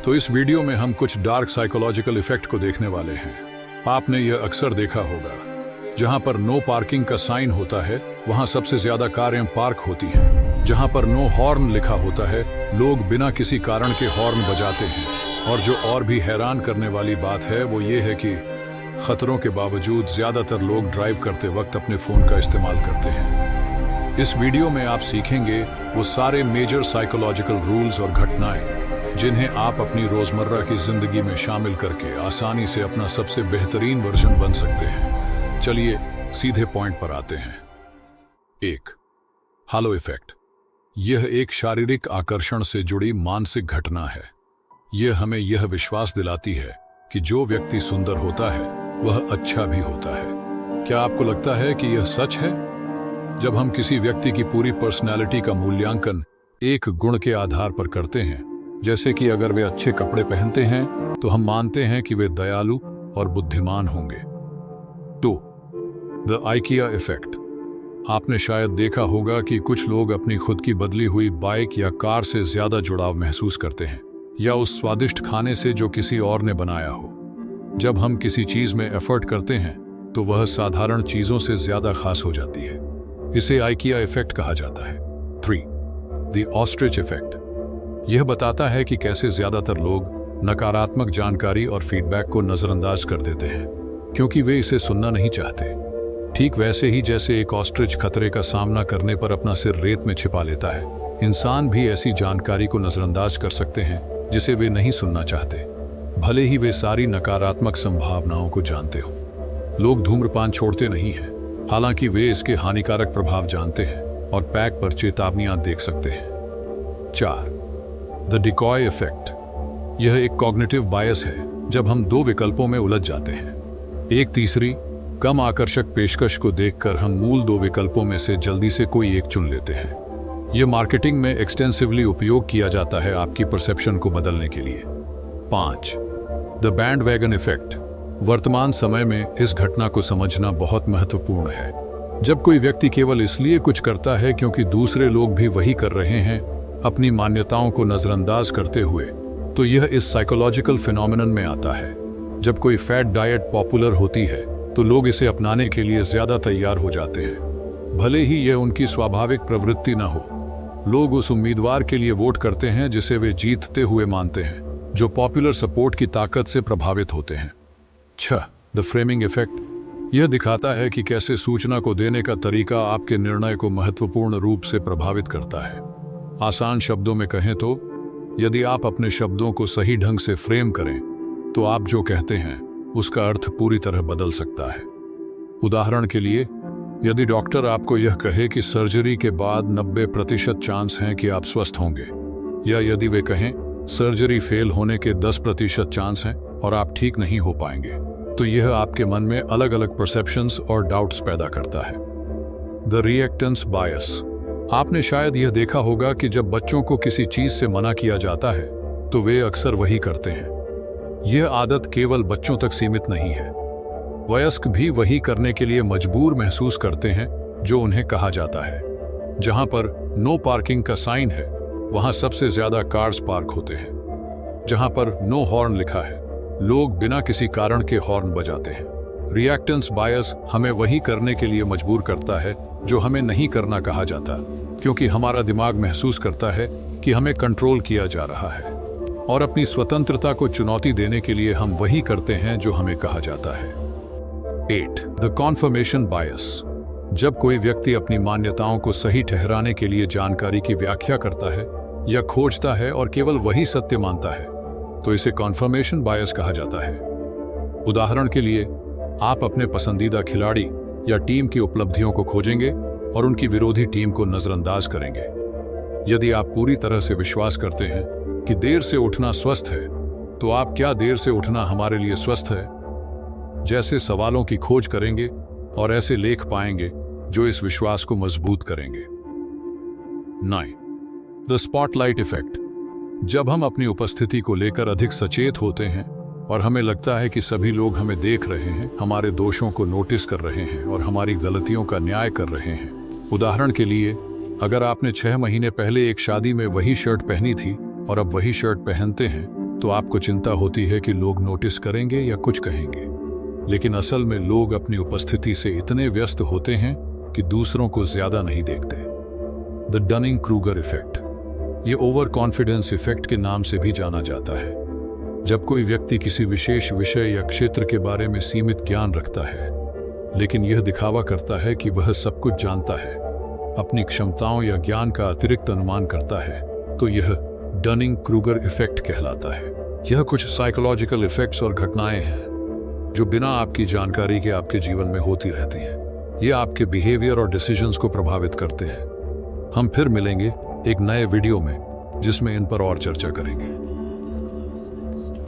तो इस वीडियो में हम कुछ डार्क साइकोलॉजिकल इफेक्ट को देखने वाले हैं। आपने यह अक्सर देखा होगा, जहां पर नो पार्किंग का साइन होता है वहां सबसे ज्यादा कारें पार्क होती हैं। जहां पर नो हॉर्न लिखा होता है, लोग बिना किसी कारण के हॉर्न बजाते हैं। और जो और भी हैरान करने वाली बात है वो ये है कि खतरों के बावजूद ज्यादातर लोग ड्राइव करते वक्त अपने फोन का इस्तेमाल करते हैं। इस वीडियो में आप सीखेंगे वो सारे मेजर साइकोलॉजिकल रूल्स और घटनाएं जिन्हें आप अपनी रोजमर्रा की जिंदगी में शामिल करके आसानी से अपना सबसे बेहतरीन वर्जन बन सकते हैं। चलिए सीधे पॉइंट पर आते हैं। 1. हालो इफेक्ट। यह एक शारीरिक आकर्षण से जुड़ी मानसिक घटना है। यह हमें यह विश्वास दिलाती है कि जो व्यक्ति सुंदर होता है वह अच्छा भी होता है। क्या आपको लगता है कि यह सच है? जब हम किसी व्यक्ति की पूरी पर्सनैलिटी का मूल्यांकन एक गुण के आधार पर करते हैं, जैसे कि अगर वे अच्छे कपड़े पहनते हैं तो हम मानते हैं कि वे दयालु और बुद्धिमान होंगे। 2. The IKEA effect. आपने शायद देखा होगा कि कुछ लोग अपनी खुद की बदली हुई बाइक या कार से ज्यादा जुड़ाव महसूस करते हैं, या उस स्वादिष्ट खाने से जो किसी और ने बनाया हो। जब हम किसी चीज में एफर्ट करते हैं तो वह साधारण चीजों से ज्यादा खास हो जाती है। इसे आइकिया इफेक्ट कहा जाता है। 3. The ostrich effect. यह बताता है कि कैसे ज्यादातर लोग नकारात्मक जानकारी और फीडबैक को नजरअंदाज कर देते हैं क्योंकि वे इसे सुनना नहीं चाहते। ठीक वैसे ही जैसे एक ऑस्ट्रिच खतरे का सामना करने पर अपना सिर रेत में छिपा लेता है, इंसान भी ऐसी जानकारी को नजरअंदाज कर सकते हैं जिसे वे नहीं सुनना चाहते, भले ही वे सारी नकारात्मक संभावनाओं को जानते हो। लोग धूम्रपान छोड़ते नहीं हैं, हालांकि वे इसके हानिकारक प्रभाव जानते हैं और पैक पर चेतावनियां देख सकते हैं। 4. The decoy effect. यह एक कॉग्निटिव बायस है जब हम दो विकल्पों में उलझ जाते हैं। एक तीसरी कम आकर्षक पेशकश को देखकर हम मूल दो विकल्पों में से जल्दी से कोई एक चुन लेते हैं। यह मार्केटिंग में एक्सटेंसिवली उपयोग किया जाता है आपकी परसेप्शन को बदलने के लिए। 5. The bandwagon effect. वर्तमान समय में इस घटना को समझना बहुत महत्वपूर्ण है। जब कोई व्यक्ति केवल इसलिए कुछ करता है क्योंकि दूसरे लोग भी वही कर रहे हैं, अपनी मान्यताओं को नजरअंदाज करते हुए, तो यह इस साइकोलॉजिकल फिनोमिनन में आता है। जब कोई फैट डाइट पॉपुलर होती है तो लोग इसे अपनाने के लिए ज्यादा तैयार हो जाते हैं, भले ही यह उनकी स्वाभाविक प्रवृत्ति न हो। लोग उस उम्मीदवार के लिए वोट करते हैं जिसे वे जीतते हुए मानते हैं, जो पॉपुलर सपोर्ट की ताकत से प्रभावित होते हैं। 6. The framing effect. यह दिखाता है कि कैसे सूचना को देने का तरीका आपके निर्णय को महत्वपूर्ण रूप से प्रभावित करता है। आसान शब्दों में कहें तो, यदि आप अपने शब्दों को सही ढंग से फ्रेम करें तो आप जो कहते हैं उसका अर्थ पूरी तरह बदल सकता है। उदाहरण के लिए, यदि डॉक्टर आपको यह कहे कि सर्जरी के बाद 90% चांस हैं कि आप स्वस्थ होंगे, या यदि वे कहें सर्जरी फेल होने के 10% चांस हैं और आप ठीक नहीं हो पाएंगे, तो यह आपके मन में अलग अलग परसेप्शंस और डाउट्स पैदा करता है। द रिएक्टेंस बायस। आपने शायद यह देखा होगा कि जब बच्चों को किसी चीज से मना किया जाता है तो वे अक्सर वही करते हैं। यह आदत केवल बच्चों तक सीमित नहीं है, वयस्क भी वही करने के लिए मजबूर महसूस करते हैं जो उन्हें कहा जाता है। जहां पर नो पार्किंग का साइन है वहां सबसे ज्यादा कार्स पार्क होते हैं। जहां पर नो हॉर्न लिखा है, लोग बिना किसी कारण के हॉर्न बजाते हैं। रिएक्टेंस बायस हमें वही करने के लिए मजबूर करता है जो हमें नहीं करना कहा जाता, क्योंकि हमारा दिमाग महसूस करता है कि हमें कंट्रोल किया जा रहा है, और अपनी स्वतंत्रता को चुनौती देने के लिए हम वही करते हैं जो हमें कहा जाता है। 8. द कॉन्फर्मेशन बायस। जब कोई व्यक्ति अपनी मान्यताओं को सही ठहराने के लिए जानकारी की व्याख्या करता है या खोजता है और केवल वही सत्य मानता है, तो इसे कॉन्फर्मेशन बायस कहा जाता है। उदाहरण के लिए, आप अपने पसंदीदा खिलाड़ी या टीम की उपलब्धियों को खोजेंगे और उनकी विरोधी टीम को नजरअंदाज करेंगे। यदि आप पूरी तरह से विश्वास करते हैं कि देर से उठना स्वस्थ है, तो आप क्या देर से उठना हमारे लिए स्वस्थ है जैसे सवालों की खोज करेंगे और ऐसे लेख पाएंगे जो इस विश्वास को मजबूत करेंगे। 9. The spotlight effect. जब हम अपनी उपस्थिति को लेकर अधिक सचेत होते हैं और हमें लगता है कि सभी लोग हमें देख रहे हैं, हमारे दोषों को नोटिस कर रहे हैं और हमारी गलतियों का न्याय कर रहे हैं। उदाहरण के लिए, अगर आपने 6 महीने पहले एक शादी में वही शर्ट पहनी थी और अब वही शर्ट पहनते हैं, तो आपको चिंता होती है कि लोग नोटिस करेंगे या कुछ कहेंगे। लेकिन असल में लोग अपनी उपस्थिति से इतने व्यस्त होते हैं कि दूसरों को ज्यादा नहीं देखते। द डनिंग क्रूगर इफेक्ट, ये ओवर कॉन्फिडेंस इफेक्ट के नाम से भी जाना जाता है। जब कोई व्यक्ति किसी विशेष विषय या क्षेत्र के बारे में सीमित ज्ञान रखता है, लेकिन यह दिखावा करता है कि वह सब कुछ जानता है, अपनी क्षमताओं या ज्ञान का अतिरिक्त अनुमान करता है, तो यह डनिंग क्रूगर इफेक्ट कहलाता है। यह कुछ साइकोलॉजिकल इफेक्ट्स और घटनाएं हैं जो बिना आपकी जानकारी के आपके जीवन में होती रहती हैं। ये आपके बिहेवियर और डिसीजंस को प्रभावित करते हैं। हम फिर मिलेंगे एक नए वीडियो में जिसमें इन पर और चर्चा करेंगे।